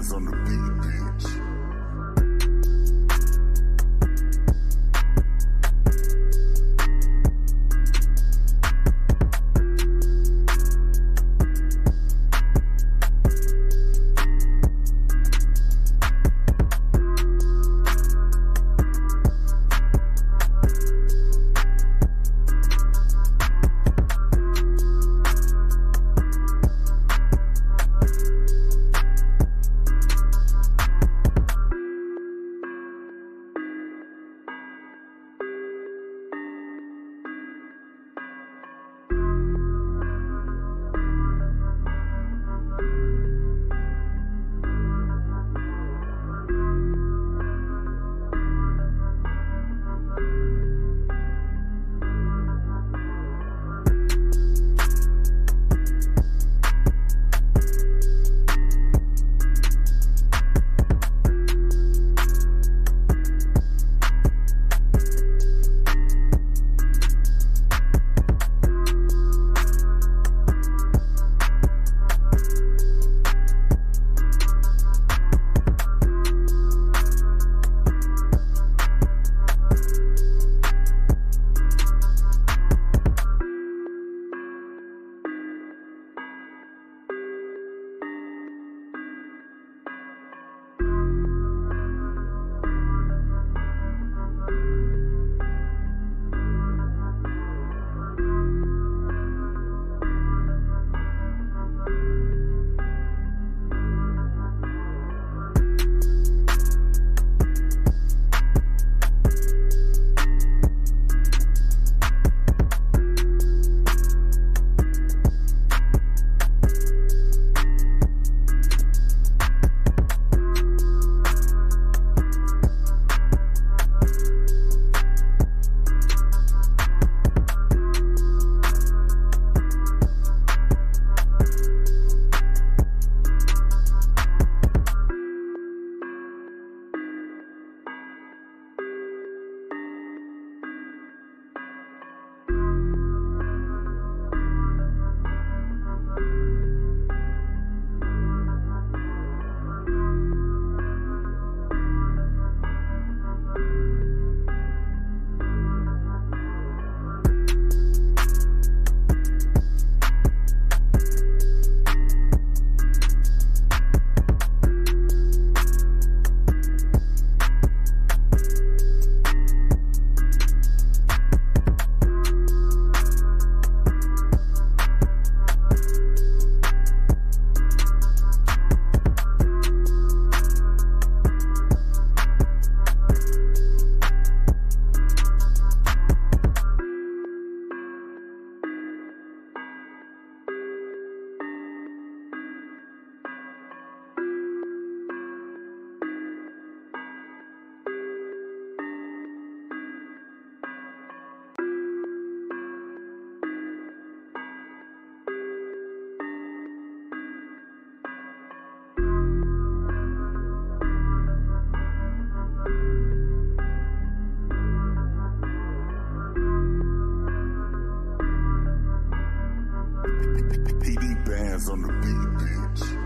bands on the beat, bitch. PD bands on the beat, bitch.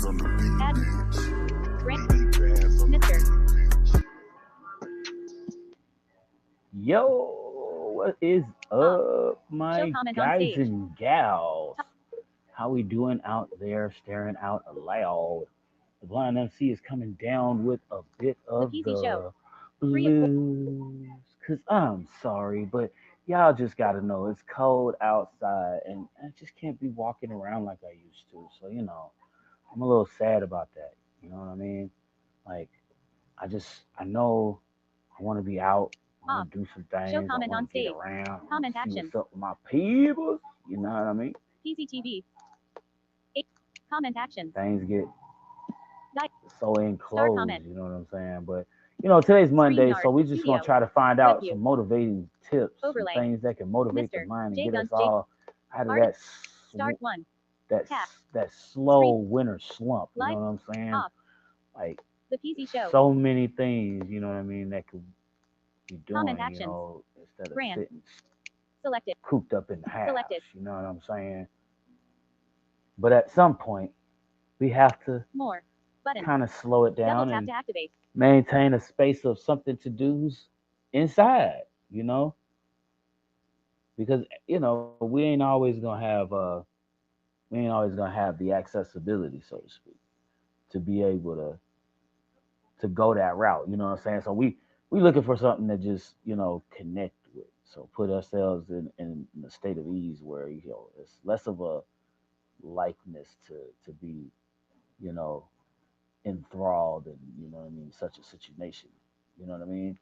on the beat, Add bitch. Grant BD bands on the Mr. beat, bitch. Yo, what is Off. up, Show my comment on guys stage. and gals? Top. How we doing out there staring out loud? The Blind MC is coming down with a bit The of Peasy Show. the Free of blues. Cause I'm sorry, but y'all just gotta know it's cold outside and I just can't be walking around like I used to. So, I'm a little sad about that. You know what I mean? Like, I know I want to be out. I off. want to do some Show things. I comment on want to get stage. around. I want Comment to see action. what's up with my people. You know what I mean? PCTV. 8. Comment action. Things get Di- so Star enclosed. comment. You know what I'm saying? But today's Monday, StreamYard. so we just gonna Studio. try to find Web out view. some motivating tips, some Overlay. things that can motivate the Mr. mind and J get us Guns J. all out of Artist. that Start 1. that Tap. that Screen. slow winter slump. You know Live. what I'm saying? Off. Like The Peasy Show. so many things. You know what I mean? That could be Comment doing. actions. Instead of Brand. sitting Selected. cooped up in the house. Selected. You know what I'm saying? But at some point, we have to More. Button. kind of slow it Double down tap and to activate. maintain a space of something to do's inside, you know? Because we ain't always gonna have the accessibility, so to speak, to be able to go that route. You know what I'm saying? So we looking for something to just connect with. So put ourselves in a state of ease where it's less of a likeness to be you know enthralled in what I mean such a situation. You know what I mean?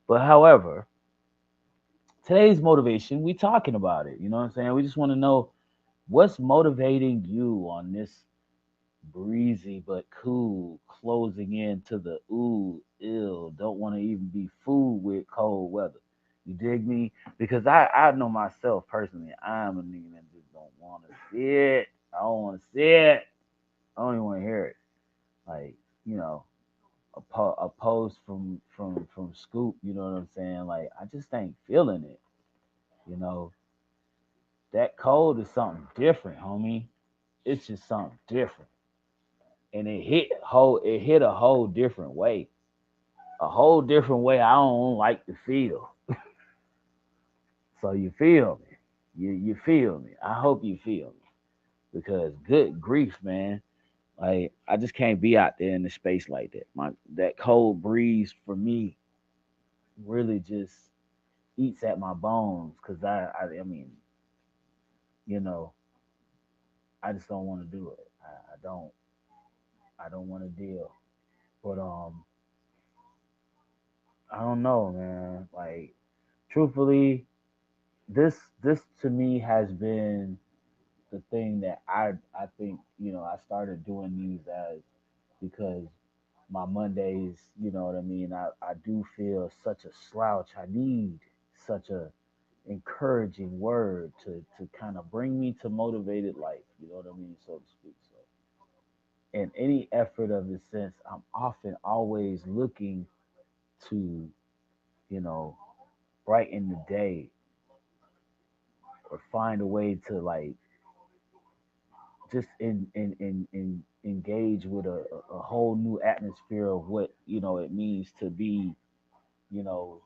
But however, today's motivation, we talking about it. You know what I'm saying? We just want to know what's motivating you on this breezy but cool closing into the ooh ill don't want to even be fooled with cold weather. You dig me? Because I know myself personally, I'm a nigga that just don't want to see it. I don't want to see it. I don't even want to hear it. Like, you know, a post from Scoop, you know what I'm saying? Like, I just ain't feeling it. You know, that cold is something different, homie. It's just something different. And it hit a whole different way. A whole different way I don't like to feel. So you feel me. You feel me. I hope you feel me. Because good grief, man. Like I just can't be out there in the space like that. That cold breeze for me really just eats at my bones because I mean, you know, I just don't want to do it. I don't want to deal. But I don't know, man. Like truthfully, this to me has been the thing that I think I started doing these as because my Mondays, you know what I mean. I do feel such a slouch. I need such a encouraging word to kind of bring me to motivated life. You know what I mean, so to speak. So in any effort of the sense, I'm often always looking to you know brighten the day or find a way to like just engage with a whole new atmosphere of what it means to be you know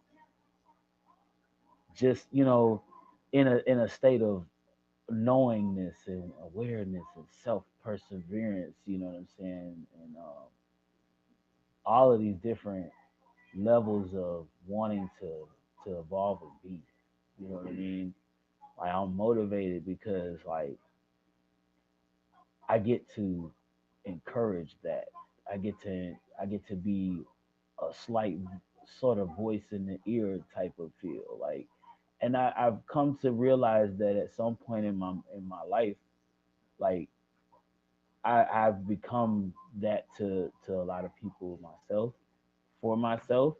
just in a state of knowingness and awareness and self perseverance. You know what I'm saying? And all of these different levels of wanting to evolve and be. You know what I mean? Like I'm motivated because like I get to encourage that. I get to be a slight sort of voice in the ear type of feel. Like and I've come to realize that at some point in my life, like I've become that to a lot of people myself, for myself,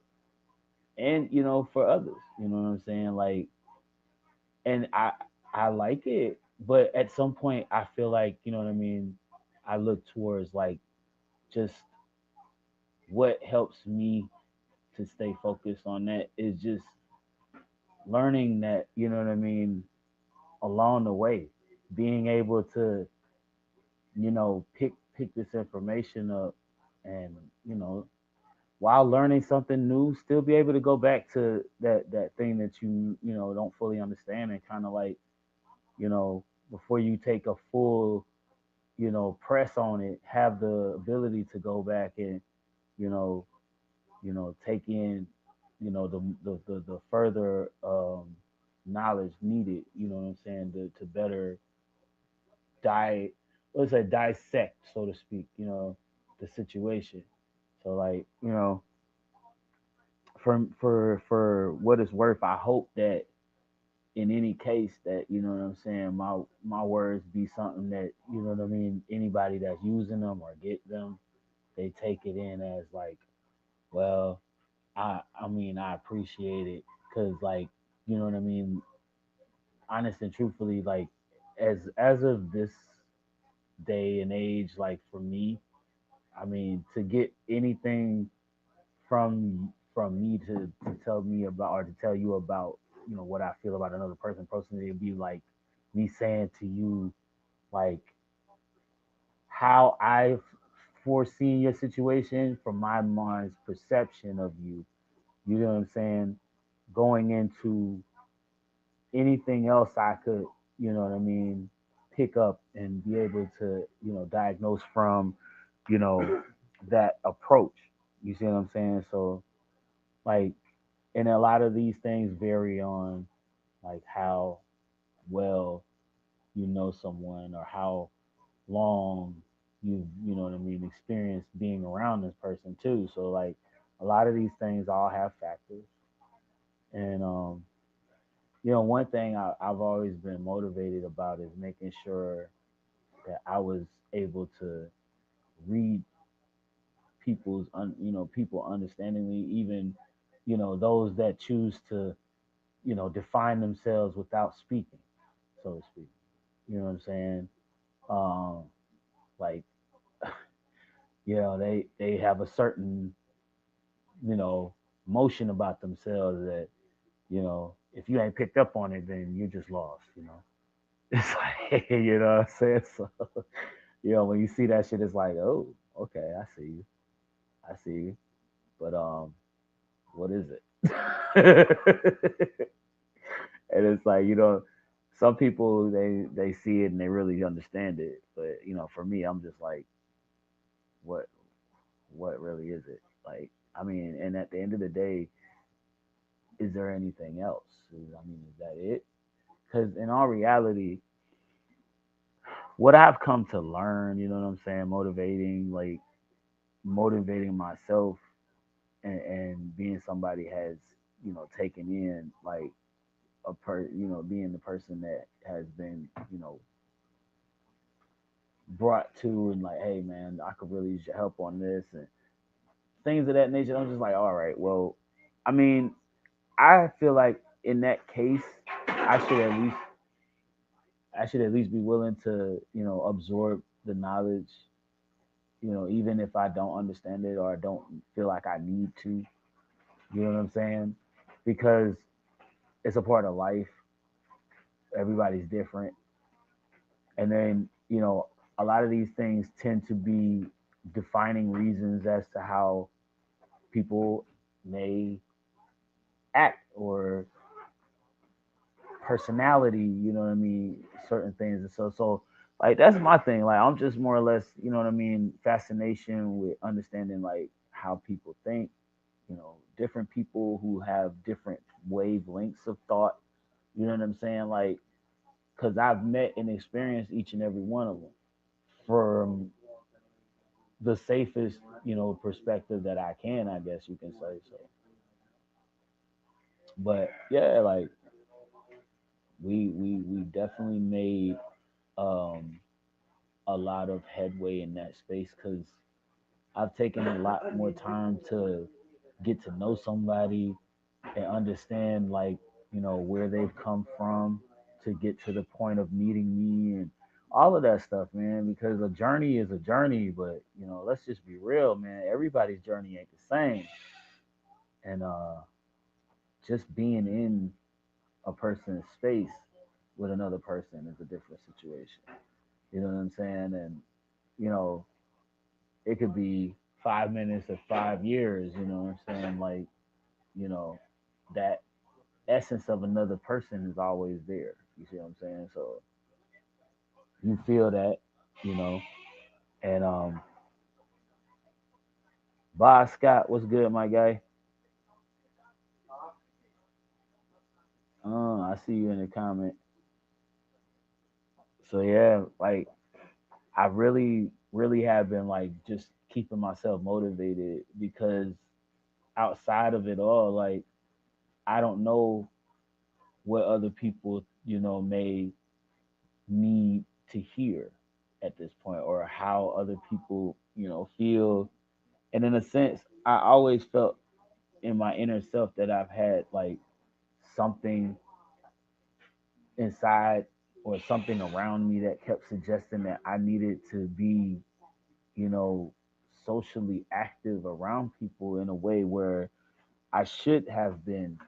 and for others. You know what I'm saying? Like, and I like it, but at some point I feel like what I mean. I look towards like just what helps me to stay focused on that is just learning that what I mean along the way, being able to pick this information up and, you know, while learning something new, still be able to go back to that thing that you know don't fully understand and kind of like, you know, before you take a full, you know, press on it, have the ability to go back and, you know, take in, you know, the further knowledge needed, you know what I'm saying, to better di let's say dissect, so to speak, you know, the situation. So like, you know, for what it's worth, I hope that in any case that, you know what I'm saying, my words be something that, you know what I mean, anybody that's using them or get them, they take it in as like, well, I mean, I appreciate it because like, you know what I mean, honest and truthfully, like as of this day and age, like for me, I mean, to get anything from me to tell me about or to tell you about, you know, what I feel about another person personally, it'd be like me saying to you like how I've foreseen your situation from my mind's perception of you. You know what I'm saying? Going into anything else I could, you know what I mean, pick up and be able to, you know, diagnose from, you know, that approach. You see what I'm saying? So like, and a lot of these things vary on like how well you know someone or how long you know what I mean, experienced being around this person too. So like a lot of these things all have factors. And you know, one thing I've always been motivated about is making sure that I was able to read you know, people understandingly, even, you know, those that choose to, you know, define themselves without speaking, so to speak. You know what I'm saying? Um, like, you know, they have a certain, you know, motion about themselves that, you know, if you ain't picked up on it, then you're just lost. You know, it's like, you know what I'm saying? So, you know, when you see that shit, it's like, oh, okay, I see you, I see you. But what is it? And it's like, you know, some people they see it and they really understand it, but you know, for me, I'm just like, what what really is it? Like, I mean, and at the end of the day, is there anything else? I mean, is that it? Because in all reality, what I've come to learn, you know what I'm saying, motivating myself and being somebody has, you know, taken in like you know, being the person that has been, you know, brought to and like, hey man, I could really use your help on this and things of that nature. I'm just like, all right, well, I mean, I feel like in that case, I should at least I should at least be willing to, you know, absorb the knowledge, you know, even if I don't understand it or I don't feel like I need to. You know what I'm saying? Because it's a part of life. Everybody's different. And then, you know, a lot of these things tend to be defining reasons as to how people may act or personality, you know what I mean, certain things. And so like that's my thing. Like I'm just more or less, you know what I mean, fascination with understanding like how people think, you know, different people who have different wavelengths of thought. You know what I'm saying? Like, because I've met and experienced each and every one of them from the safest, you know, perspective that I can, I guess you can say. So, but yeah, like we definitely made um a lot of headway in that space because I've taken a lot more time to get to know somebody and understand like, you know, where they've come from to get to the point of meeting me and all of that stuff, man, because a journey is a journey, but you know, let's just be real, man. Everybody's journey ain't the same. And just being in a person's space with another person is a different situation. You know what I'm saying? And you know, it could be 5 minutes or 5 years, you know what I'm saying? Like, you know, that essence of another person is always there. You see what I'm saying? So you feel that, you know, and Bob Scott, what's good, my guy? I see you in the comment. So yeah, like I really have been like just keeping myself motivated because outside of it all, like I don't know what other people, may need to hear at this point or how other people, feel. And in a sense, I always felt in my inner self that I've had like something inside or something around me that kept suggesting that I needed to be, you know, socially active around people in a way where I should have been,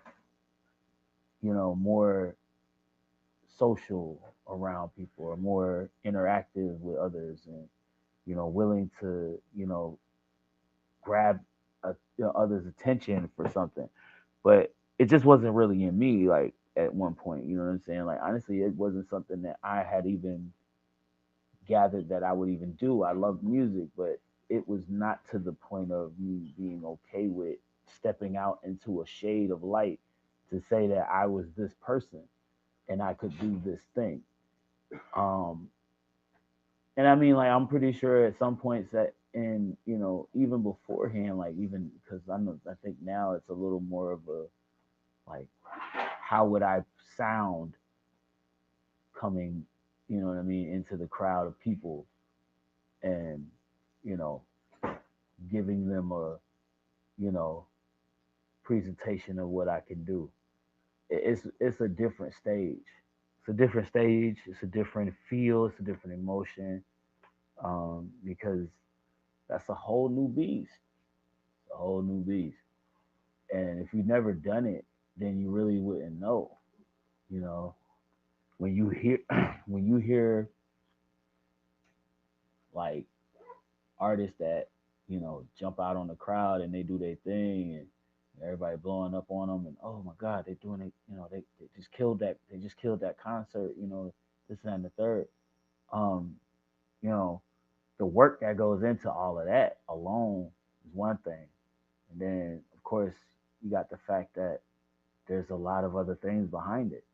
more social around people or more interactive with others and, willing to, grab others' attention for something. But it just wasn't really in me, like at one point, you know what I'm saying? Like, honestly, it wasn't something that I had even gathered that I would even do. I love music, but it was not to the point of me being okay with stepping out into a shade of light to say that I was this person and I could do this thing. Um, and I mean, like, I'm pretty sure at some points that, and even beforehand, like, even because I think now it's a little more of a like, how would I sound coming, what I mean, into the crowd of people and, you know, giving them a, you know, presentation of what I can do. It's a different stage. It's a different stage. It's a different feel. It's a different emotion. Because that's a whole new beast. A whole new beast. And if you've never done it, then you really wouldn't know. You know, when you hear when you hear like artists that jump out on the crowd and they do their thing and everybody blowing up on them and oh my god they're doing it, they just killed that concert, this and the third. um you know the work that goes into all of that alone is one thing, and then of course you got the fact that there's a lot of other things behind it.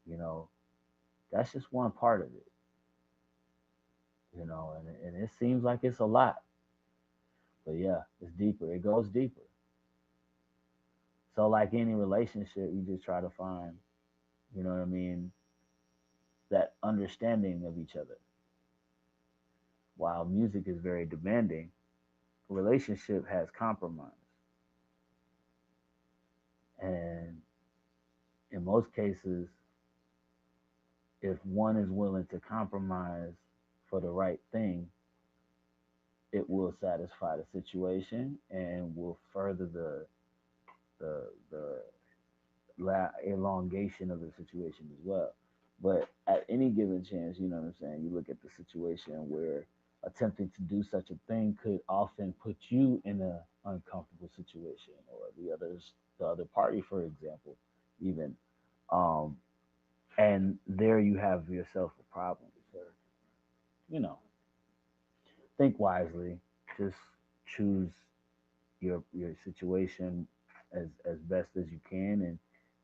you know that's just one part of it. And it seems like it's a lot, but yeah, it's deeper, it goes deeper. So like any relationship, you just try to find, what I mean, that understanding of each other. While music is very demanding, a relationship has compromise. And in most cases, if one is willing to compromise for the right thing, it will satisfy the situation and will further the elongation of the situation as well. But at any given chance, you know what I'm saying, you look at the situation where attempting to do such a thing could often put you in an uncomfortable situation, or the other party, for example, even. Um, and there you have yourself a problem. So, you know, think wisely. Just choose your situation as best as you can, and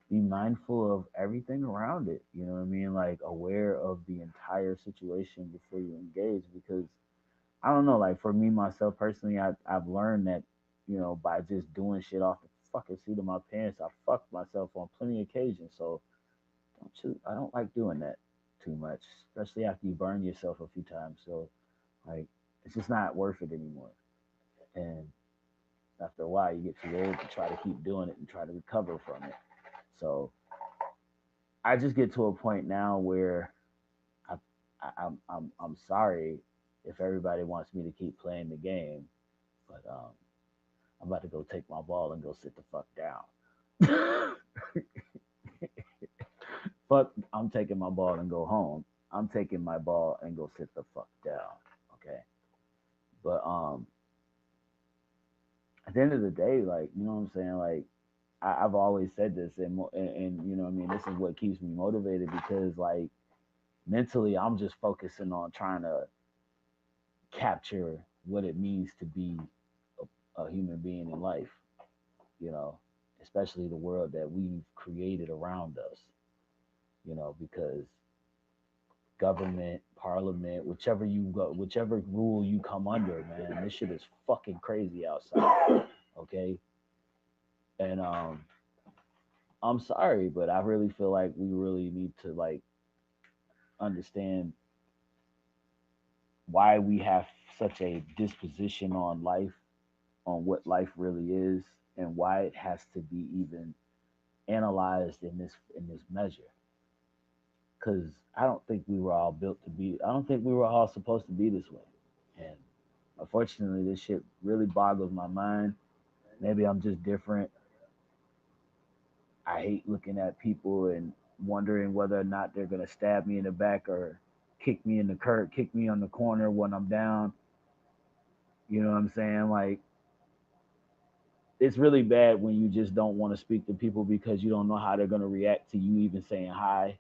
be mindful of everything around it. You know what I mean? Like aware of the entire situation before you engage. Because I don't know, like for me myself personally, I've learned that, by just doing shit off the fucking seat of my pants, I fucked myself on plenty of occasions. So I don't like doing that too much, especially after you burn yourself a few times. So like it's just not worth it anymore. And after a while, you get too old to try to keep doing it and try to recover from it. So I just get to a point now where I, I'm sorry if everybody wants me to keep playing the game, but I'm about to go take my ball and go sit the fuck down. Fuck, I'm taking my ball and go home. I'm taking my ball and go sit the fuck down. Okay, But at the end of the day, like, you know what I'm saying, like, I've always said this, and you know what I mean, this is what keeps me motivated, because like mentally I'm just focusing on trying to capture what it means to be a human being in life, you know, especially the world that we've created around us, you know, because government, parliament, whichever you go, whichever rule you come under, man, this shit is fucking crazy outside. Okay. And I'm sorry, but I really feel like we really need to like understand why we have such a disposition on life, on what life really is, and why it has to be even analyzed in this measure. Because I don't think we were all built to be. I don't think we were all supposed to be this way. And unfortunately, this shit really boggles my mind. Maybe I'm just different. I hate looking at people and wondering whether or not they're gonna stab me in the back or kick me in the curb, kick me on the corner when I'm down. You know what I'm saying? Like, it's really bad when you just don't want to speak to people because you don't know how they're gonna react to you even saying hi.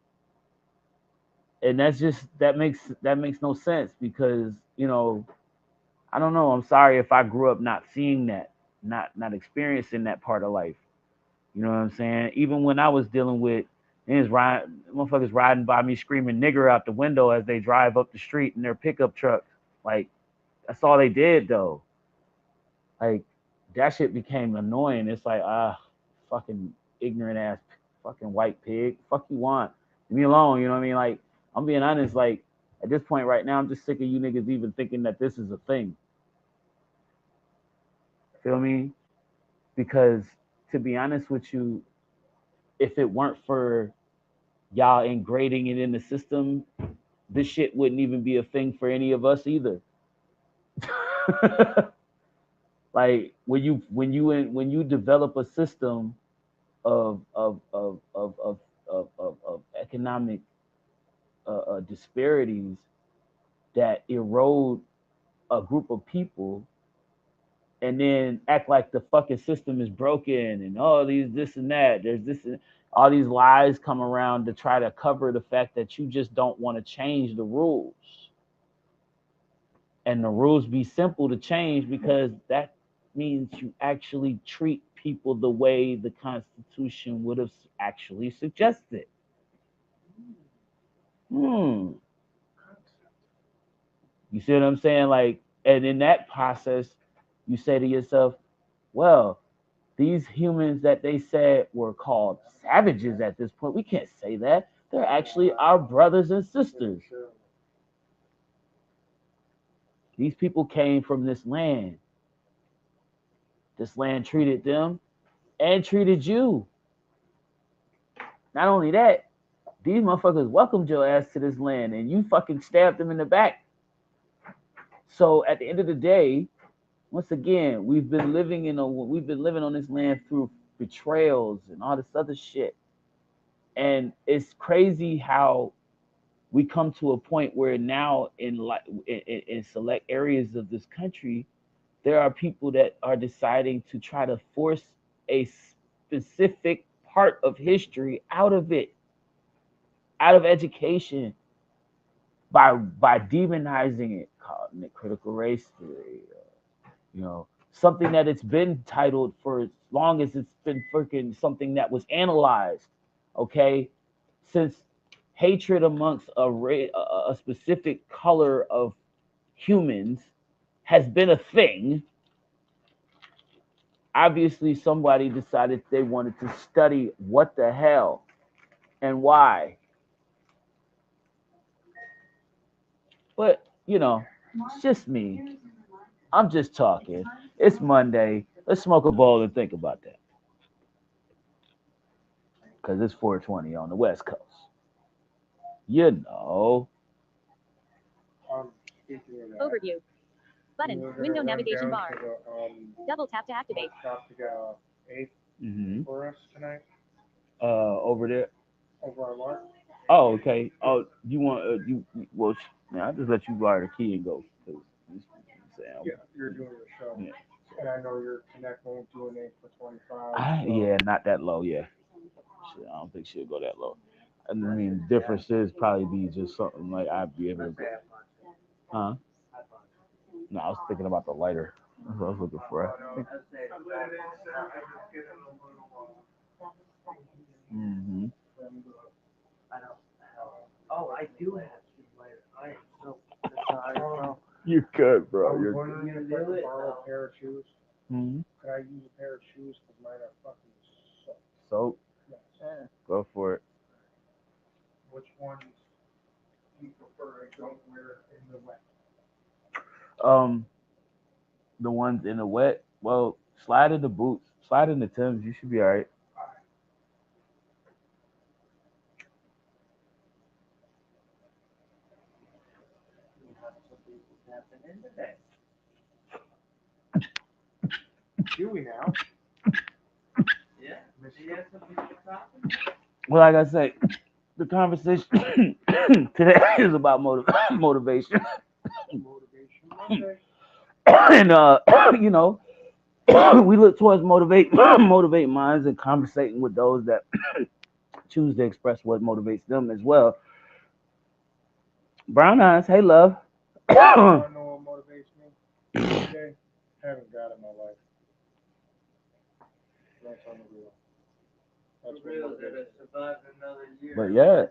And that's just that makes no sense, because you know, I don't know. I'm sorry if I grew up not seeing that, not experiencing that part of life. You know what I'm saying? Even when I was dealing with motherfuckers riding by me screaming nigger out the window as they drive up the street in their pickup truck. Like, that's all they did though. Like, that shit became annoying. It's like, fucking ignorant ass fucking white pig. Fuck you want. Leave me alone, you know what I mean? Like, I'm being honest, like at this point right now, I'm just sick of you niggas even thinking that this is a thing. Feel me? Because to be honest with you, if it weren't for y'all ingrading it in the system, this shit wouldn't even be a thing for any of us either. Like, when you develop a system of economic disparities that erode a group of people, and then act like the fucking system is broken and all these this and that. There's this and all these lies come around to try to cover the fact that you just don't want to change the rules. And the rules be simple to change, because that means you actually treat people the way the Constitution would have actually suggested. Hmm. You see what I'm saying? Like, and in that process, you say to yourself, well, these humans that they said were called savages at this point, we can't say that. They're actually our brothers and sisters. These people came from this land. This land treated them and treated you. Not only that, these motherfuckers welcomed your ass to this land and you fucking stabbed them in the back. So at the end of the day, once again, we've been living on this land through betrayals and all this other shit. And it's crazy how we come to a point where now in select areas of this country, there are people that are deciding to try to force a specific part of history out of it, out of education, by demonizing it, calling it critical race theory, you know, something that it's been titled for as long as it's been freaking something that was analyzed. Okay, since hatred amongst a specific color of humans has been a thing, obviously somebody decided they wanted to study what the hell and why. But you know, it's just me. I'm just talking. It's Monday. Let's smoke a bowl and think about that, because it's 4:20 on the West Coast. You know. Speaking of that, Overview. Button. we're gonna Window run navigation down bar. to the Double tap to activate. stop to get a eighth Mm-hmm. for us tonight Over there. over on Mark. Oh, okay. Oh, you want well? Man, I just let you borrow the key and go. 'Cause saying? Yeah, you're doing your show. Yeah. And I know your Connect won't do an 8 for 25. Yeah, not that low. Yeah, shit, I don't think she'll go that low. I mean, difference is probably be just something like I'd be able to go. Huh? No, I was thinking about the lighter. That's what I was looking for. Hmm. You could, I bro. was You're wondering if I could borrow a pair of shoes. hmm. Could I use a pair of shoes? Because mine are fucking so. So Yes. go for it. Which ones do you prefer I don't wear in the wet? Um, the ones in the wet. Well, slide in the boots, slide in the Timbs. You should be all right. Do we now? Well, like I say, the conversation today is about motivation, Motivation Monday. and you know, we look towards motivate minds and conversating with those that choose to express what motivates them as well. Brown eyes, hey love. You wanna know what motivates me? Today, having God in my life. That's on the real. That's what motivates me. But yeah,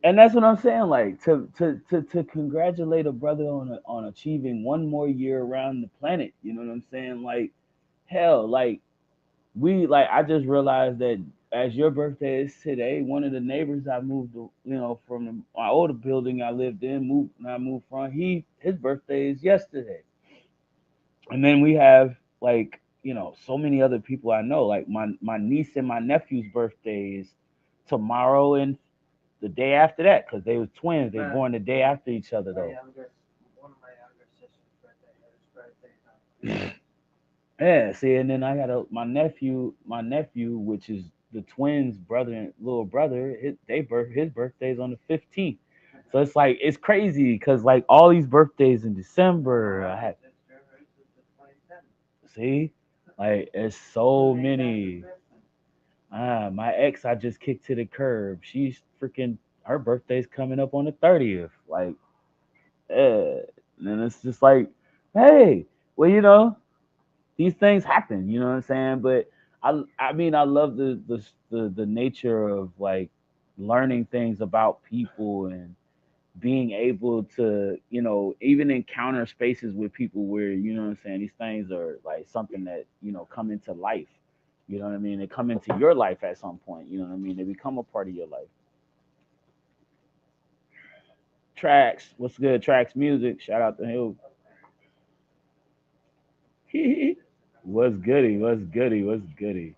and that's what I'm saying. Like to congratulate a brother on achieving one more year around the planet. You know what I'm saying? Like hell, like I just realized that as your birthday is today, one of the neighbors I moved from my older building I lived in, I moved from, his birthday is yesterday. And then we have like, so many other people I know. Like my niece and my nephew's birthday is tomorrow and the day after that, because they was twins. They born the day after each other though. Yeah, see, and then I got my nephew, which is the twins' brother and little brother. His birthday's on the 15th. So it's like it's crazy because like all these birthdays in December. See, like it's so many. My ex, I just kicked to the curb. She's freaking her birthday's coming up on the 30th. Like, and then it's just like, hey, well, these things happen, you know what I'm saying? But I mean I love the nature of like learning things about people and being able to, even encounter spaces with people where, you know what I'm saying, these things are like something that, come into life. You know what I mean? They come into your life at some point, you know what I mean? They become a part of your life. Tracks, what's good? Tracks music. Shout out to him. What's goody? What's goody? What's goody?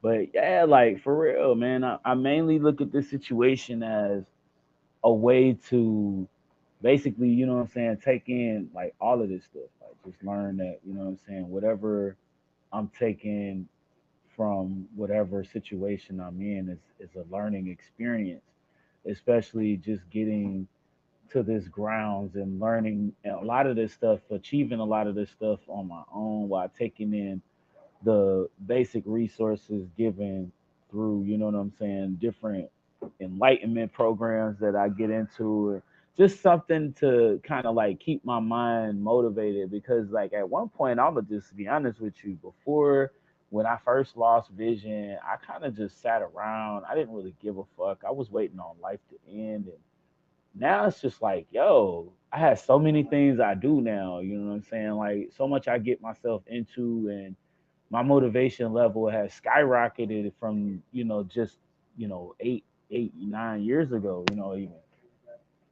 But yeah, like for real, man, I mainly look at this situation as a way to basically, you know what I'm saying, take in like all of this stuff. Like just learn that, you know what I'm saying, whatever I'm taking from whatever situation I'm in is a learning experience, especially just getting to this grounds and learning a lot of this stuff, achieving a lot of this stuff on my own while taking in the basic resources given through, you know what I'm saying, different enlightenment programs that I get into, or just something to kind of like keep my mind motivated. Because like at one point, I'm gonna just be honest with you, before when I first lost vision, I kind of just sat around. I didn't really give a fuck. I was waiting on life to end, and now it's just like, yo, I have so many things I do now, you know what I'm saying? Like so much I get myself into, and my motivation level has skyrocketed from, just, 8, 9 years ago, even.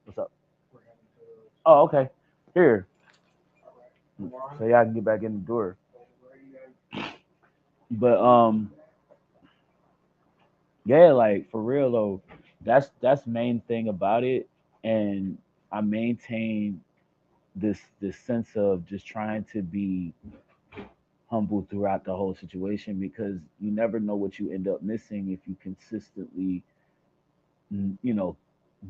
What's up? Oh, okay. Here. So y'all can get back in the door. But yeah, like for real though, that's main thing about it. And I maintain this sense of just trying to be humble throughout the whole situation, because you never know what you end up missing if you consistently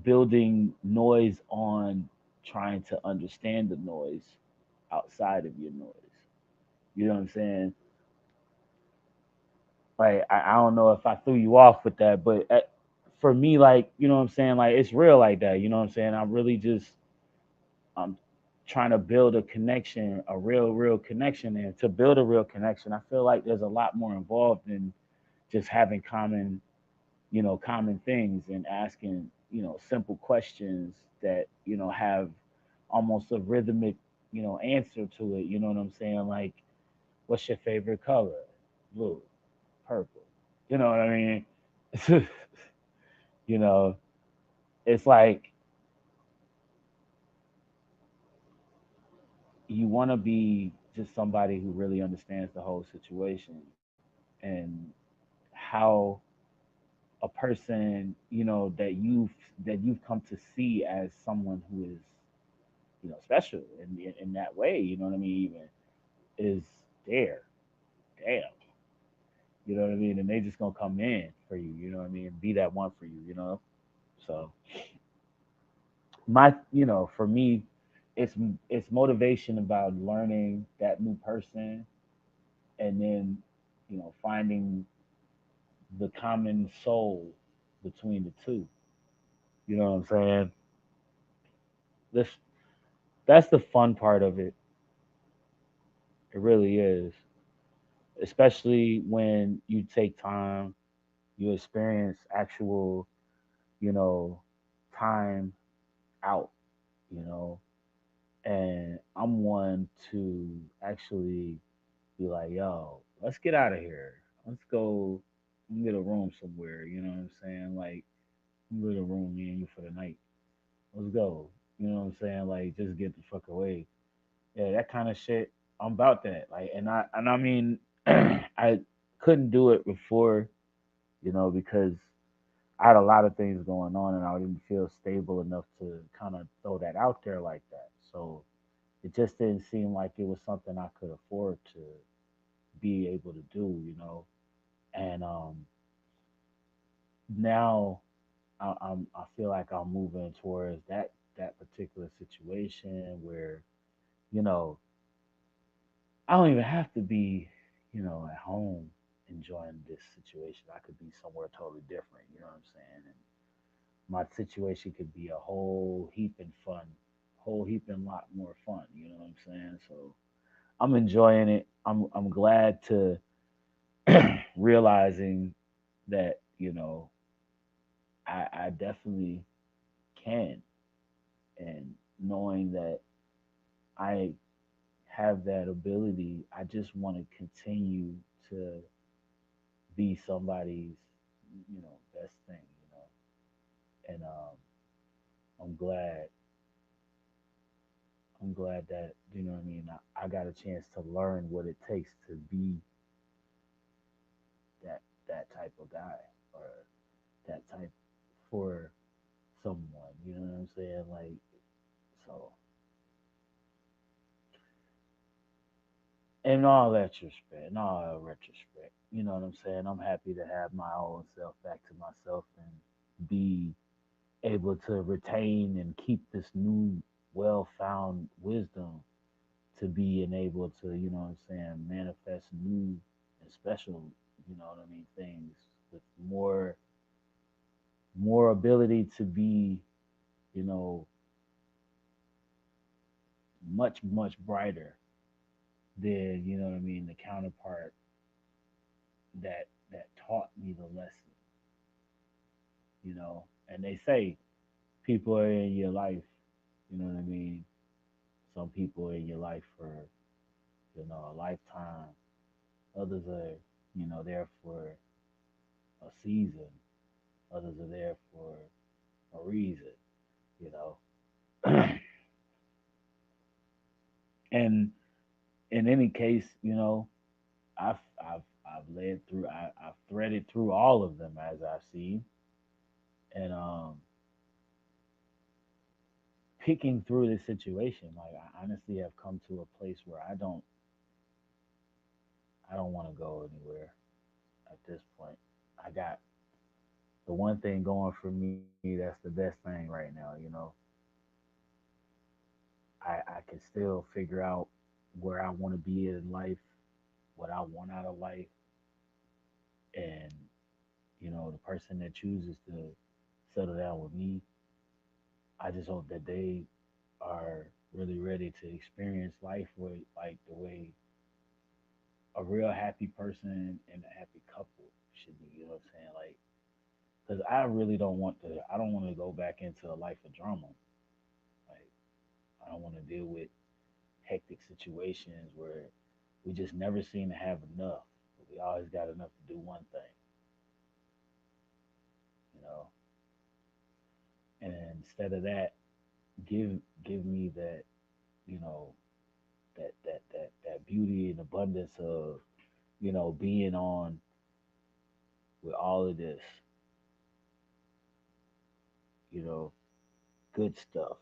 building noise on trying to understand the noise outside of your noise. You know what I'm saying? Like I don't know if I threw you off with that, but for me, like you know what I'm saying, like it's real like that. You know what I'm saying? I'm really just I'm trying to build a connection, a real connection, and to build a real connection, I feel like there's a lot more involved than just having common, common things and asking, simple questions that have almost a rhythmic, answer to it. You know what I'm saying? Like, what's your favorite color? Blue, purple. You know what I mean? you know, it's like you want to be just somebody who really understands the whole situation and how a person, that you've come to see as someone who is, special in that way. You know what I mean? Even is there. Damn. You know what I mean? And they just gonna come in for you. You know what I mean? Be that one for you. So for me, it's motivation about learning that new person, and then finding the common soul between the two. You know what I'm saying? This that's the fun part of it. It really is, especially when you take time, you experience actual, you know, time out. You know, and I'm one to actually be like, yo, let's get out of here. Let's go get a room somewhere. You know what I'm saying? Like, get a room, me and you for the night. Let's go. You know what I'm saying? Like, just get the fuck away. Yeah, that kind of shit. I'm about that. Like, and I mean, I couldn't do it before, because I had a lot of things going on, and I didn't feel stable enough to kind of throw that out there like that. So it just didn't seem like it was something I could afford to be able to do. And now I feel like I'm moving towards that particular situation where you know I don't even have to be at home enjoying this situation. I could be somewhere totally different. You know what I'm saying? And my situation could be a whole heap and fun, whole heap and lot more fun. You know what I'm saying? So I'm enjoying it. I'm glad to realizing that I definitely can, and knowing that I have that ability. I just want to continue to be somebody's best thing. And I'm glad. I'm glad that what I mean. I got a chance to learn what it takes to be that type of guy, or that type for someone. You know what I'm saying? Like, so in all retrospect, you know what I'm saying? I'm happy to have my own self back to myself and be able to retain and keep this new well found wisdom to be enabled to, what I'm saying, manifest new and special, what I mean, things with more ability to be, you know, much brighter than, what I mean, the counterpart that taught me the lesson. And they say people are in your life, you know what I mean? Some people are in your life for, a lifetime. Others are, there for a season. Others are there for a reason, you know. And in any case, I've led through, I've threaded through all of them as I've seen. And picking through this situation, like I honestly have come to a place where I don't want to go anywhere at this point. I got the one thing going for me that's the best thing right now. I can still figure out where I want to be in life, what I want out of life, and the person that chooses to settle down with me, I just hope that they are really ready to experience life with like the way a real happy person and a happy couple should be. You know what I'm saying? Like, because I don't want to go back into a life of drama. Like, I don't want to deal with hectic situations where we just never seem to have enough. But we always got enough to do one thing, you know. And instead of that, give me that, you know, that beauty and abundance of, being on with all of this, you know, good stuff,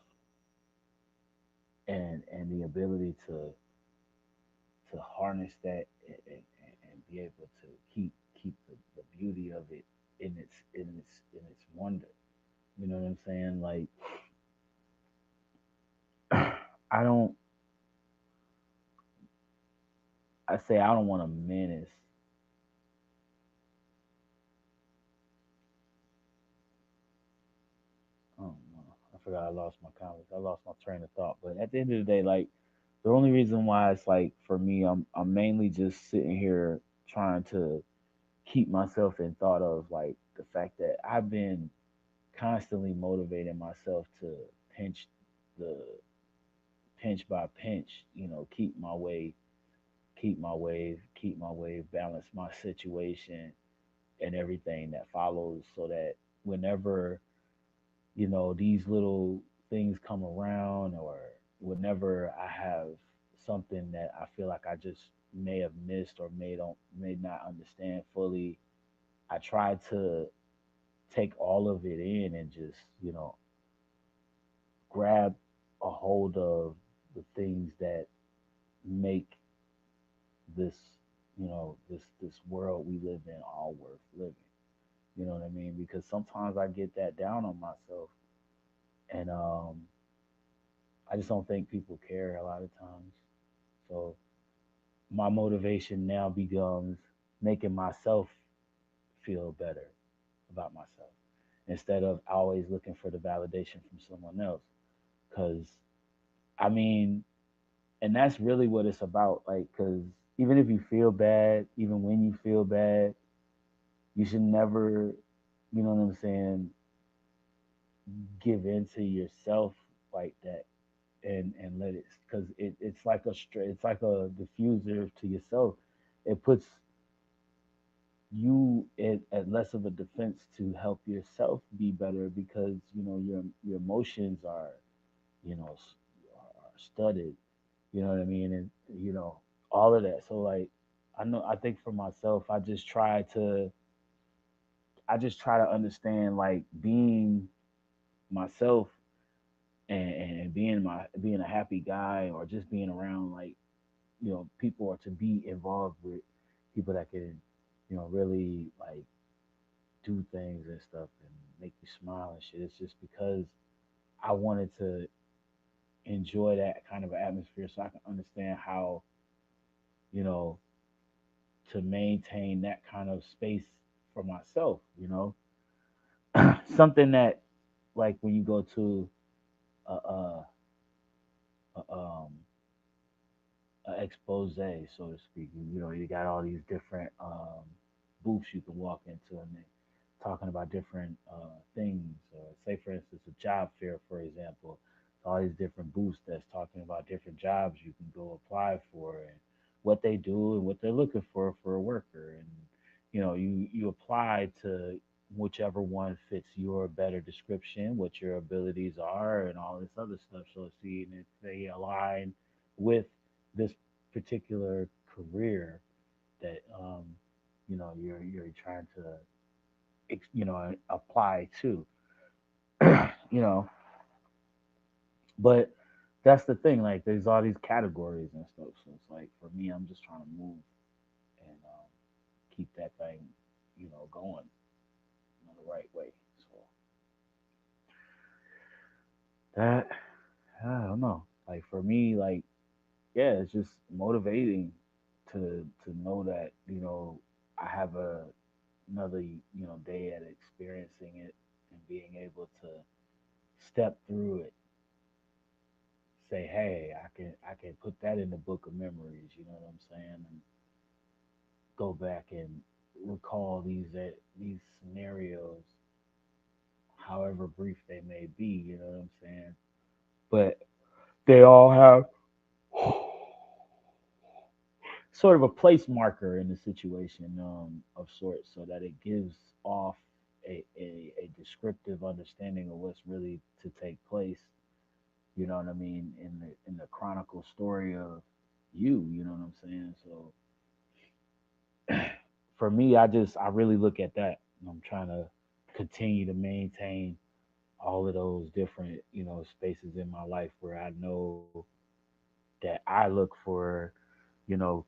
and the ability to harness that and be able to keep the beauty of it in its wonder. You know what I'm saying? Like, I don't I say I don't want to menace. Oh no, I forgot I lost my comments. I lost my train of thought. But at the end of the day, like, the only reason why it's like for me, I'm mainly just sitting here trying to keep myself in thought of like the fact that I've been constantly motivating myself to pinch the pinch by pinch, keep my wave, balance my situation and everything that follows so that whenever, these little things come around or whenever I have something that I feel like I just may have missed or may not understand fully, I try to take all of it in and just, grab a hold of the things that make this, this world we live in all worth living. You know what I mean? Because sometimes I get that down on myself, and I just don't think people care a lot of times. So my motivation now becomes making myself feel better about myself instead of always looking for the validation from someone else. Because I mean, and that's really what it's about. Like, because even if you feel bad, even when you feel bad, you should never, you know what I'm saying, give in to yourself like that and let it, because it's like it's like a diffuser to yourself. It puts you at less of a defense to help yourself be better because your emotions are are studied. You know what I mean? And all of that. So like, I think for myself, I just try to understand like being myself and being a happy guy or just being around like people, or to be involved with people that can really like do things and stuff and make you smile and shit. It's just because I wanted to enjoy that kind of atmosphere so I can understand how you know to maintain that kind of space for myself. Something that, like, when you go to a, a, expose, so to speak. You got all these different booths you can walk into, and they talking about different things. Say, for instance, a job fair, for example. All these different booths that's talking about different jobs you can go apply for and what they do and what they're looking for a worker. And you apply to whichever one fits your better description, what your abilities are, and all this other stuff. So seeing if they align with this particular career that you're trying to apply to. you know but that's the thing, like, there's all these categories and stuff, so it's like for me, I'm just trying to move and keep that thing going. the right way. So that I don't know. Like for me, like yeah, it's just motivating to know that I have another day at experiencing it and being able to step through it. Say, hey, I can put that in the book of memories. You know what I'm saying? And go back and recall these scenarios, however brief they may be. You know what I'm saying? But they all have sort of a place marker in the situation of sorts, so that it gives off a descriptive understanding of what's really to take place. You know what I mean in the chronicle story of you. You know what I'm saying? So for me, I really look at that. And I'm trying to continue to maintain all of those different spaces in my life where I know that I look for you know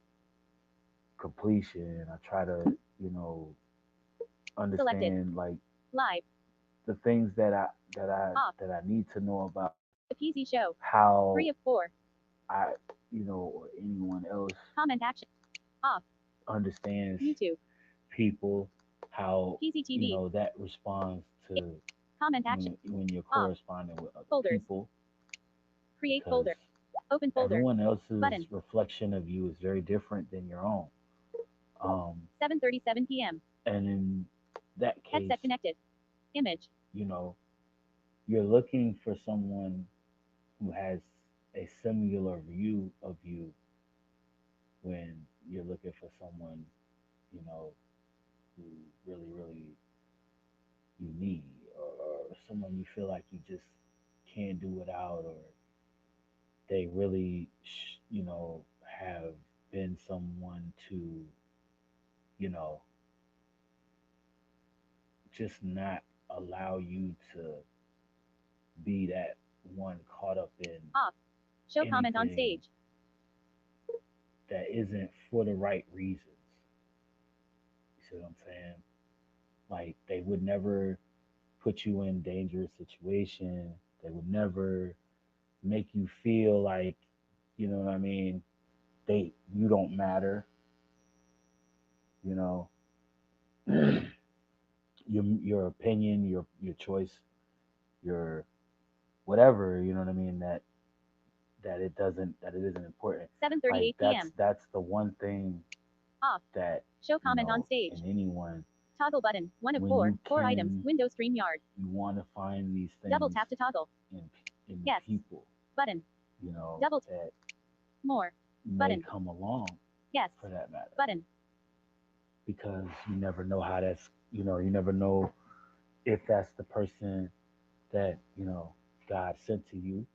completion. I try to you know Selected. understand like Live. the things Off. that I need to know about The PZ show. how 3 of 4. I or anyone else Comment action. Off. understands YouTube. people, how PZTV. that responds to Comment action. when you're Off. corresponding with other Folders. people, Create because folder. Open folder. everyone else's Button. reflection of you is very different than your own. 7:37 p.m. And in that case, Headset connected. Image. you know, you're looking for someone who has a similar view of you when you're looking for someone, you know, who really, really you need, or someone you feel like you just can't do without, or they really, have been someone to, you know, just not allow you to be that one caught up in Off. Show comment on anything stage. that isn't for the right reasons. You see what I'm saying? Like they would never put you in dangerous situation. They would never make you feel like, you know what I mean, you don't matter, you know. Your opinion, your choice, your whatever, you know what I mean, that it isn't important. Like 7:38 p.m. that's the one thing Off. that, Show comment on stage. in anyone, Toggle button. 1 of when 4. you 4 items. can Windows StreamYard. you want to find these Double things tap to toggle. in Yes. people, Button. you know, Double that more. may Button. come along Yes. for that matter, Button. because you never know how that's, you never know if that's the person that, God sent to you,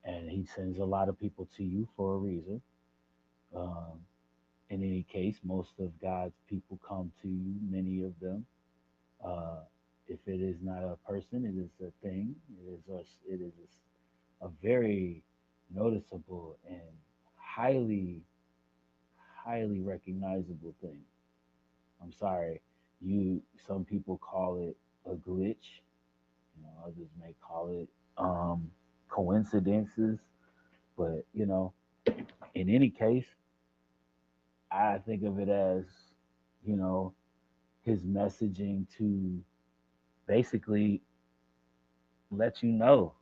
and he sends a lot of people to you for a reason. Um, in any case, most of God's people come to you, many of them. Uh, if it is not a person, it is a thing. It is a very noticeable and highly, highly recognizable thing. I'm sorry, some people call it a glitch. Others may call it coincidences. But in any case, I think of it as you know his messaging to basically let you know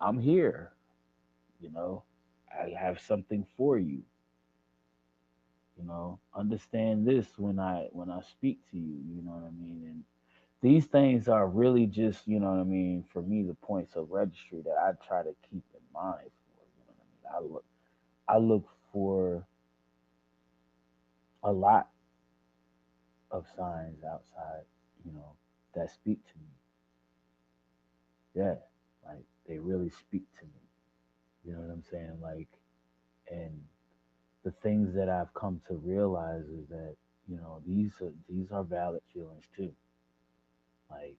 I'm here. You know, I have something for you. Understand this when I speak to you. You know what I mean? And these things are really just, what I mean, for me, the points of registry that I try to keep in mind. For, what I mean? I look for a lot of signs outside, that speak to me. Yeah, like they really speak to me. You know what I'm saying? Like, and the things that I've come to realize is that these are valid feelings too. Like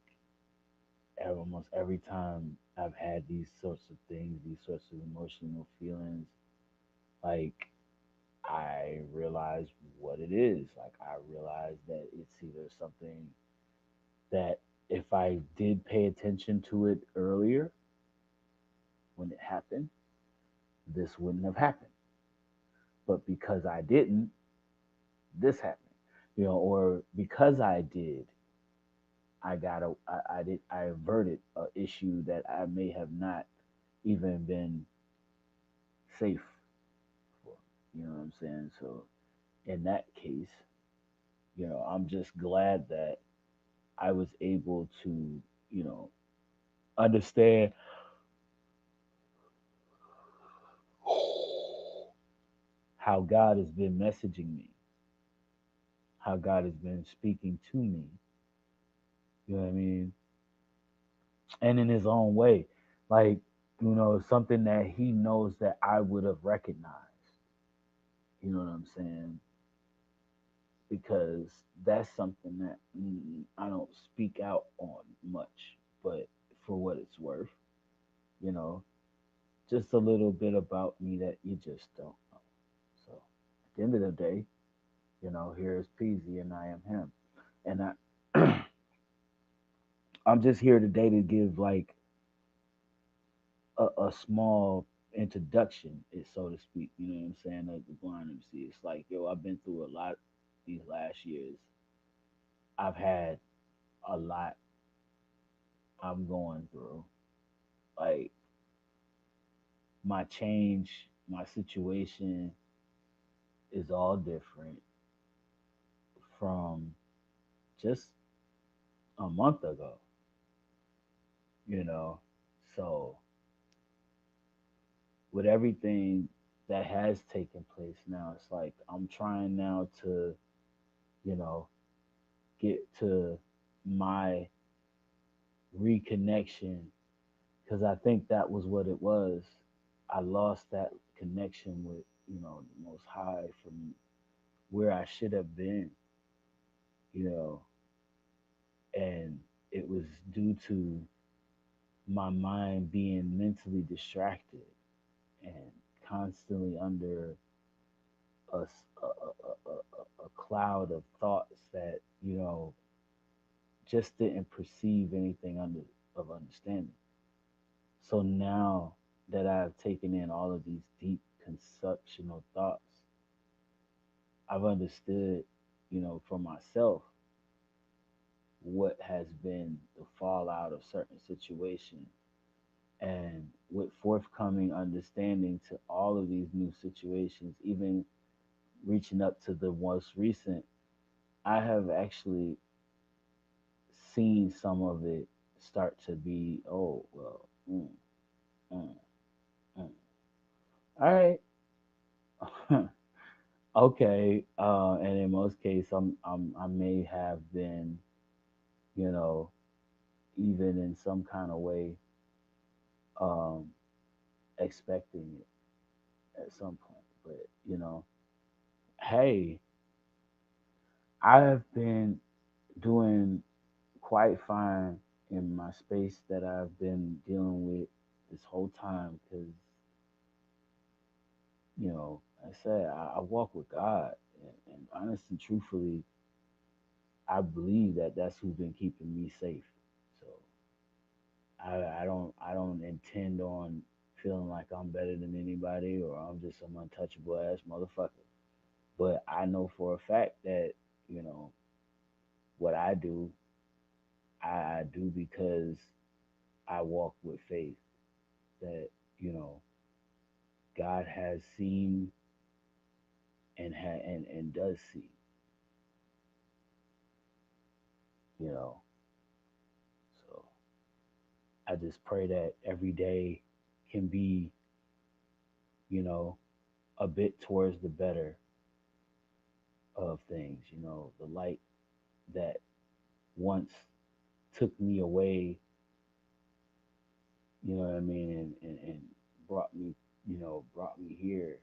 almost every time I've had these sorts of things, these sorts of emotional feelings, like I realize what it is. Like I realize that it's either something that if I did pay attention to it earlier when it happened, this wouldn't have happened. But because I didn't, this happened. Or because I did, I averted a issue that I may have not even been safe for. You know what I'm saying? So in that case, I'm just glad that I was able to, you know, understand how God has been messaging me, how God has been speaking to me. You know what I mean? And in his own way, like, something that he knows that I would have recognized. You know what I'm saying? Because that's something that I don't speak out on much, but for what it's worth, you know, just a little bit about me that you just don't know. So at the end of the day, here is Peasy and I am him. And I'm just here today to give like a small introduction, so to speak. You know what I'm saying? Of the Blind MC. It's like, yo, I've been through a lot these last years. I've had a lot I'm going through. Like my change, my situation is all different from just a month ago, you know. So with everything that has taken place now, it's like I'm trying now to, you know, get to my reconnection because I think that was what it was. I lost that connection with, the Most High from where I should have been, you know, and it was due to my mind being mentally distracted and constantly under a cloud of thoughts that, just didn't perceive anything of understanding. So now that I've taken in all of these deep conceptual thoughts, I've understood, for myself what has been the fallout of certain situations. And with forthcoming understanding to all of these new situations, even reaching up to the most recent, I have actually seen some of it start to be, oh, well, mm, mm. All right. Okay. And in most cases, I may have been, you know, even in some kind of way, um, expecting it at some point. But, hey, I have been doing quite fine in my space that I've been dealing with this whole time because, like I said, I walk with God. And honestly, truthfully, I believe that that's who's been keeping me safe. So I don't intend on feeling like I'm better than anybody or I'm just some untouchable ass motherfucker. But I know for a fact that, you know, what I do, I do because I walk with faith that, you know, God has seen and does see, you know. So I just pray that every day can be, you know, a bit towards the better of things, the light that once took me away, you know what I mean, and brought me, brought me here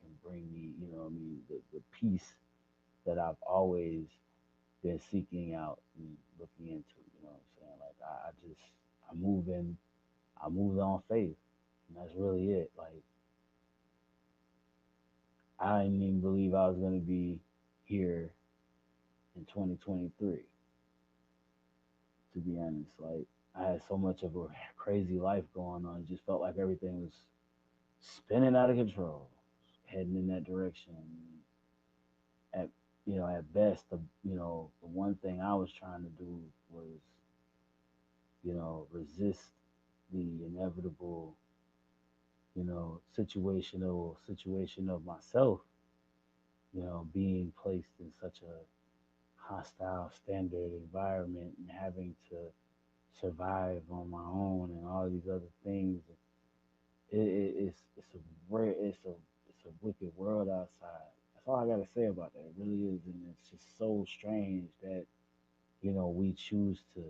and bring me, what I mean, the peace that I've always been seeking out and looking into, you know what I'm saying? Like I move in, I moved on faith. And that's really it. Like I didn't even believe I was gonna be here in 2023. to be honest. Like I had so much of a crazy life going on. It just felt like everything was spinning out of control, heading in that direction. At at best, the one thing I was trying to do was resist the inevitable situation of myself, being placed in such a hostile standard environment and having to survive on my own and all these other things. It's a rare it's a wicked world outside. That's all I gotta say about that. It really is, and it's just so strange that we choose to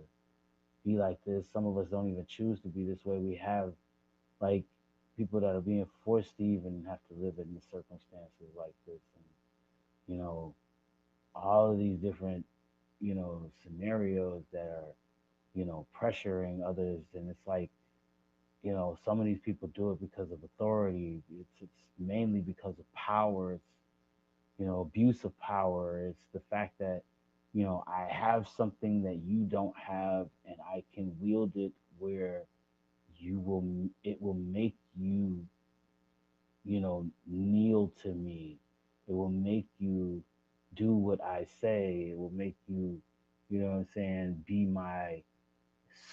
be like this. Some of us don't even choose to be this way. We have like people that are being forced to even have to live in the circumstances like this, and you know all of these different scenarios that are pressuring others, and it's like some of these people do it because of authority. It's mainly because of power. It's abuse of power. It's the fact that I have something that you don't have, and I can wield it where it will make you kneel to me. It will make you do what I say. It will make you, what I'm saying, be my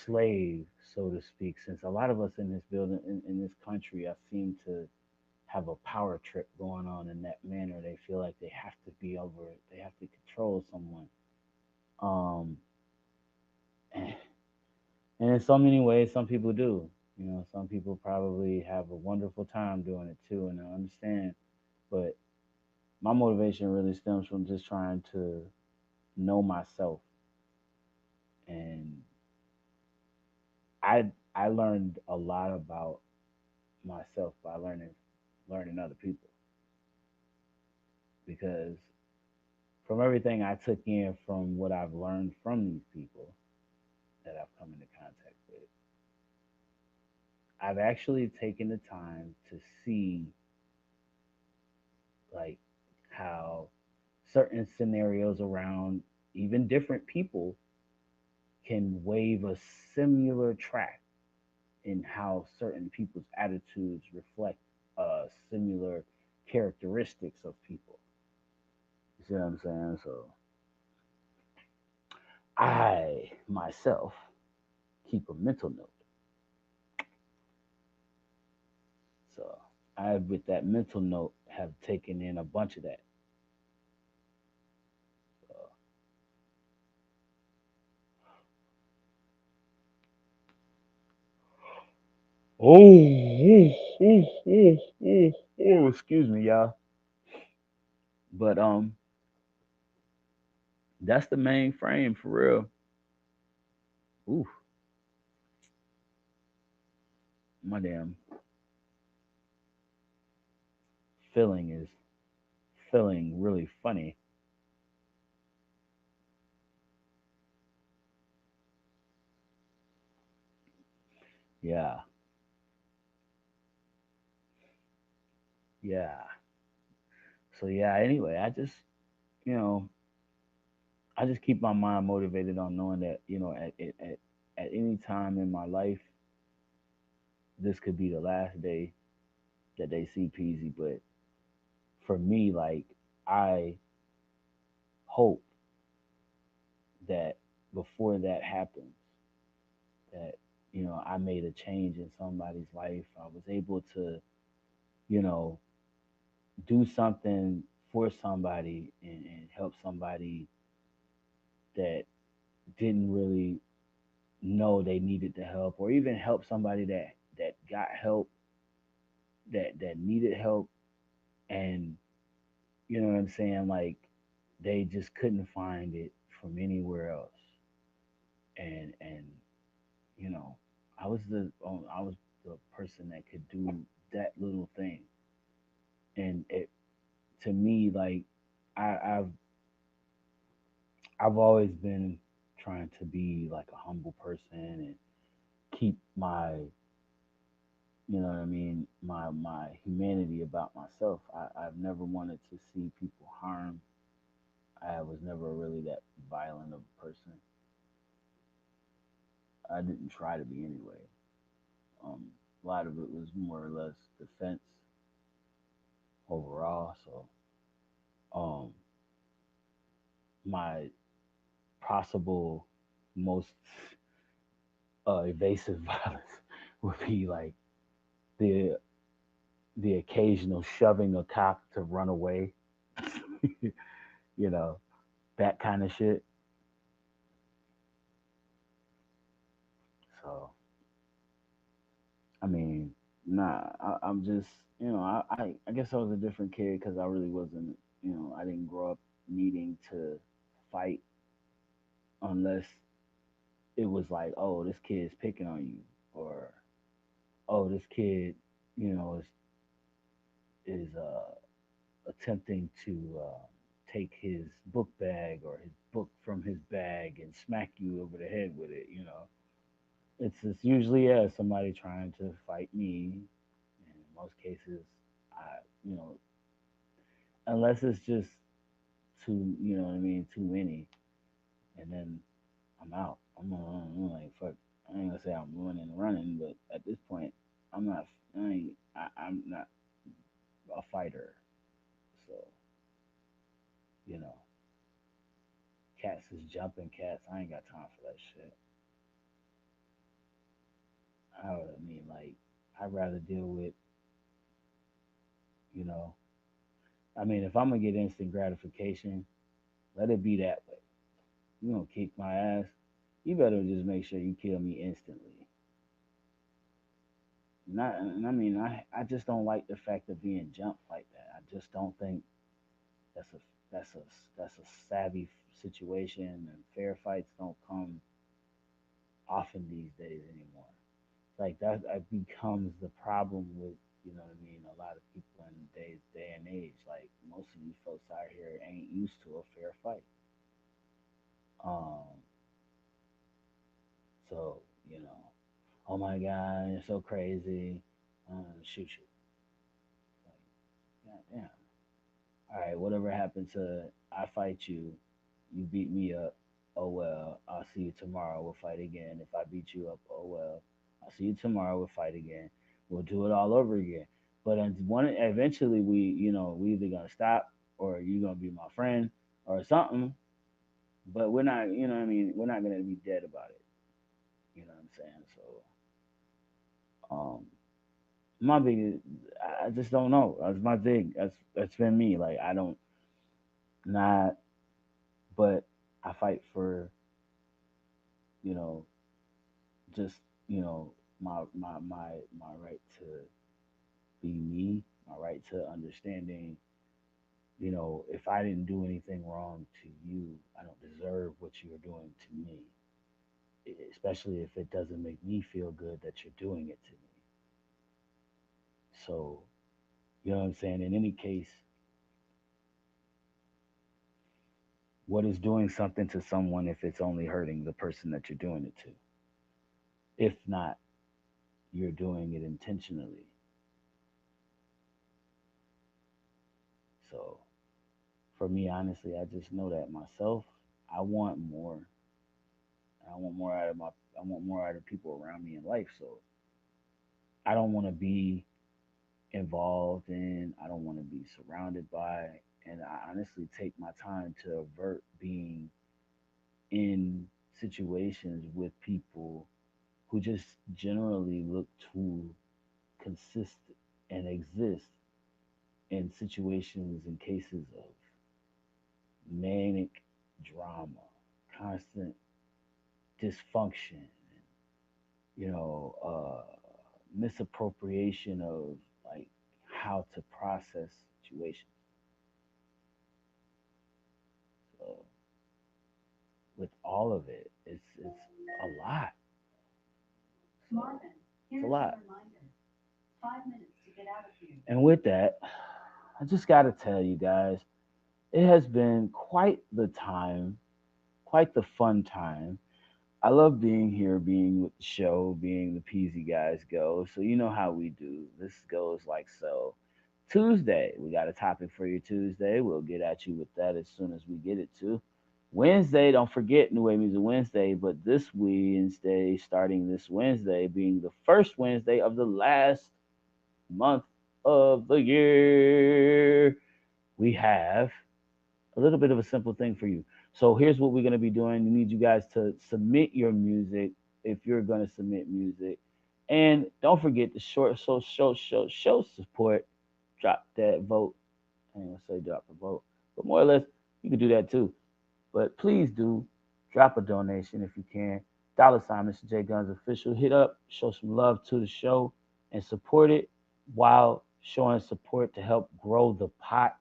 slave, so to speak. Since a lot of us in this building, in this country, I seem to have a power trip going on in that manner. They feel like they have to be over it. They have to control someone. Um, and in so many ways, some people do. Some people probably have a wonderful time doing it too, and I understand. But my motivation really stems from just trying to know myself, and I learned a lot about myself by learning other people, because from everything I took in from what I've learned from these people that I've come into contact with, I've actually taken the time to see like how certain scenarios around even different people can wave a similar track in how certain people's attitudes reflect similar characteristics of people. You see what I'm saying? So I myself keep a mental note. So I, with that mental note, have taken in a bunch of that. So, oh, excuse me, y'all. But that's the main frame for real. Ooh, my damn feeling is feeling really funny. Yeah, yeah. So yeah. Anyway, you know I just keep my mind motivated on knowing that at any time in my life, this could be the last day that they see Peasy. But for me, like I hope that before that happens, that I made a change in somebody's life. I was able to you know do something for somebody, and help somebody that didn't really know they needed the help, or even help somebody that got help, that needed help, and you know what I'm saying, like they just couldn't find it from anywhere else. And you know I was the person that could do that little thing. And it, to me, like I, I've always been trying to be like a humble person and keep my what I mean, my humanity about myself. I've never wanted to see people harm. I was never really that violent of a person. I didn't try to be anyway. A lot of it was more or less defense overall. So, um, my possible most evasive violence would be like the the occasional shoving a cop to run away, you know, that kind of shit. So, I mean, nah, I'm just, I guess I was a different kid because I really wasn't, I didn't grow up needing to fight unless it was like, oh, this kid's picking on you, or oh, this kid, is attempting to take his book bag or his book from his bag and smack you over the head with it. It's usually somebody trying to fight me. And in most cases, I you know unless it's just too what I mean, too many, and then I'm out. I'm like fuck. I ain't gonna say I'm running, but at this point, I'm not. I'm not a fighter. So you know, cats is jumping cats. I ain't got time for that shit. I mean, like, I'd rather deal with, you know, I mean, if I'm gonna get instant gratification, let it be that way. You gonna kick my ass? You better just make sure you kill me instantly. Not, and I mean, I just don't like the fact of being jumped like that. I just don't think that's a that's a savvy situation, and fair fights don't come often these days anymore. Like that becomes the problem with what I mean, a lot of people in today's day and age. Like most of you folks out here ain't used to a fair fight. Um, so oh my god, you're so crazy. Shoot you. Like, god damn. All right, whatever happened to I fight you, you beat me up. Oh well, I'll see you tomorrow. We'll fight again. If I beat you up, oh well, I'll see you tomorrow. We'll fight again. We'll do it all over again. But then eventually we either gonna stop or you gonna be my friend or something. But we're not, what I mean, we're not gonna be dead about it. You know what I'm saying? So, my big, I just don't know. That's my thing. That's been me. Like I don't not, but I fight for you know just my right to be me, my right to understanding. If I didn't do anything wrong to you, I don't deserve what you're doing to me. Especially if it doesn't make me feel good that you're doing it to me. So, you know what I'm saying? In any case, what is doing something to someone if it's only hurting the person that you're doing it to? If not, you're doing it intentionally. So, for me, honestly, I just know that myself. I want more. I want more out of my. I want more out of people around me in life. So I don't want to be involved in. I don't want to be surrounded by. And I honestly take my time to avert being in situations with people who just generally look to consist and exist in situations and cases of manic drama, constant dysfunction, misappropriation of like how to process situations. So with all of it, it's a lot. So it's a lot. And with that, I just got to tell you guys, it has been quite the time, quite the fun time. I love being here, being with the show, being the Peasy Guys Go. So you know how we do. This goes like so. Tuesday, we got a topic for you Tuesday. We'll get at you with that as soon as we get it to. Wednesday, don't forget New Wave Music Wednesday, but this Wednesday, starting this Wednesday, being the first Wednesday of the last month of the year, we have a little bit of a simple thing for you. So here's what we're going to be doing. We need you guys to submit your music if you're going to submit music. And don't forget the show support. Drop that vote. I ain't gonna say drop a vote, but more or less you can do that too. But please do drop a donation if you can. Dollar sign Mr. J Guns official. Hit up, show some love to the show, and support it while showing support to help grow the pot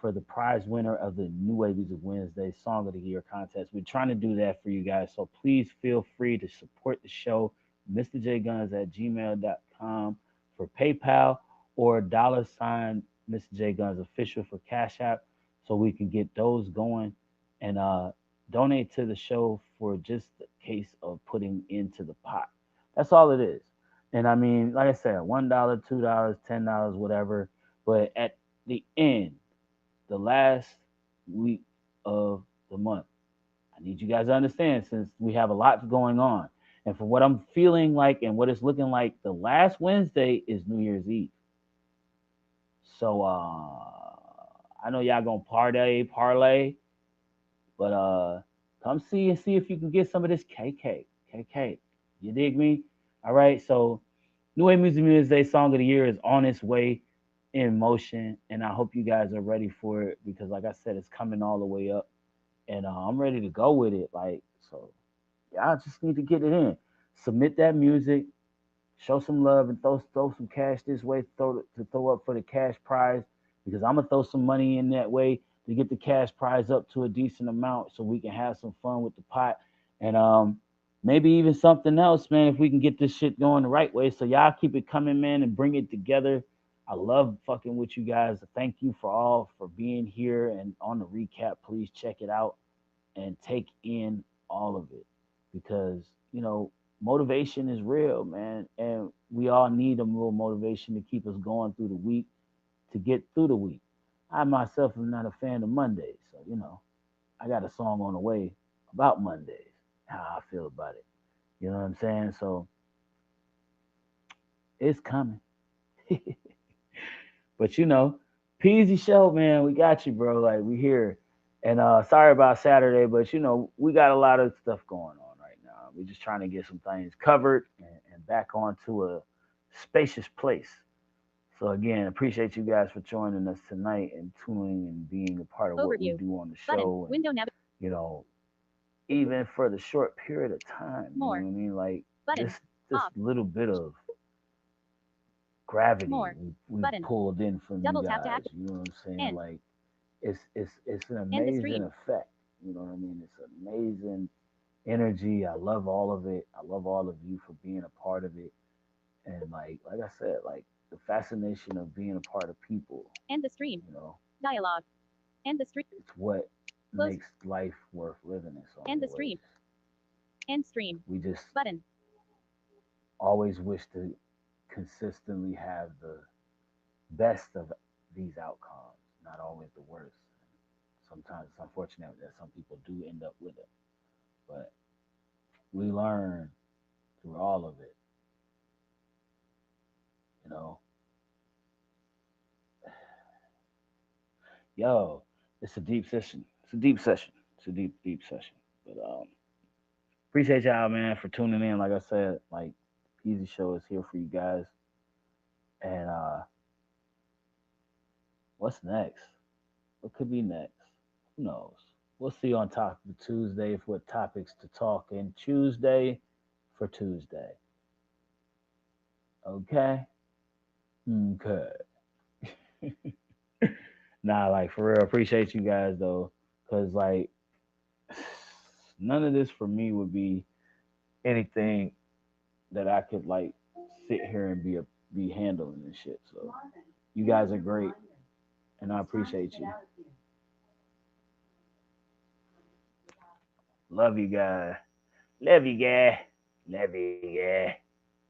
for the prize winner of the New Wave Music Wednesday Song of the Year contest. We're trying to do that for you guys, so please feel free to support the show. MrJGuns at gmail.com for PayPal or dollar sign Mr. J Guns official for Cash App, so we can get those going and donate to the show for just the case of putting into the pot. That's all it is. And I mean, like I said, $1, $2, $10, whatever. But at the end, the last week of the month, I need you guys to understand, since we have a lot going on. And from what I'm feeling like and what it's looking like, the last Wednesday is New Year's Eve. So I know y'all gonna parlay, but come see if you can get some of this KK. You dig me? All right. So New Wave Music Wednesday Song of the Year is on its way in motion, and I hope you guys are ready for it because, like I said, it's coming all the way up, and I'm ready to go with it. Like, so y'all just need to get it in. Submit that music, show some love, and throw some cash this way. Throw up for the cash prize because I'm gonna throw some money in that way to get the cash prize up to a decent amount so we can have some fun with the pot and maybe even something else, man. If we can get this shit going the right way, so y'all keep it coming, man, and bring it together. I love fucking with you guys. Thank you for being here and on the recap. Please check it out and take in all of it because motivation is real, man, and we all need a little motivation to keep us going through the week, to get through the week. I myself am not a fan of Mondays, so I got a song on the way about Mondays, how I feel about it. You know what I'm saying? So it's coming. But Peasy Show, man, we got you, bro. Like, we here. And sorry about Saturday, but we got a lot of stuff going on right now. We're just trying to get some things covered and back onto a spacious place. So again, appreciate you guys for joining us tonight and tuning and being a part of what we Overview. do on the Button. show. And, Window nav. Even for the short period of time, More. you know what I mean? Like Button. this Off. little bit of gravity More. we Button. pulled in from Double you tap to guys. act. You know what I'm saying? End. Like it's an End the amazing stream. effect. You know what I mean? It's amazing energy. I love all of it. I love all of you for being a part of it. And like I said, like the fascination of being a part of people. End the stream. Dialogue. End the stream. It's what Close. makes life worth living in so End many the stream. ways. End stream. We just Button. always wish to consistently have the best of these outcomes, not always the worst. Sometimes it's unfortunate that some people do end up with it, but we learn through all of it. Yo, it's a deep session. It's a deep session. It's a deep session. But appreciate y'all, man, for tuning in. Like I said, like Easy Show is here for you guys. And what's next? What could be next? Who knows? We'll see on top of Tuesday for what topics to talk in Tuesday for Tuesday. Okay? Okay. Nah, like for real, appreciate you guys though. Cause like none of this for me would be anything that I could like sit here and be handling and shit. So you guys are great and I appreciate you. Love you guys. Love you guys. Love you guys.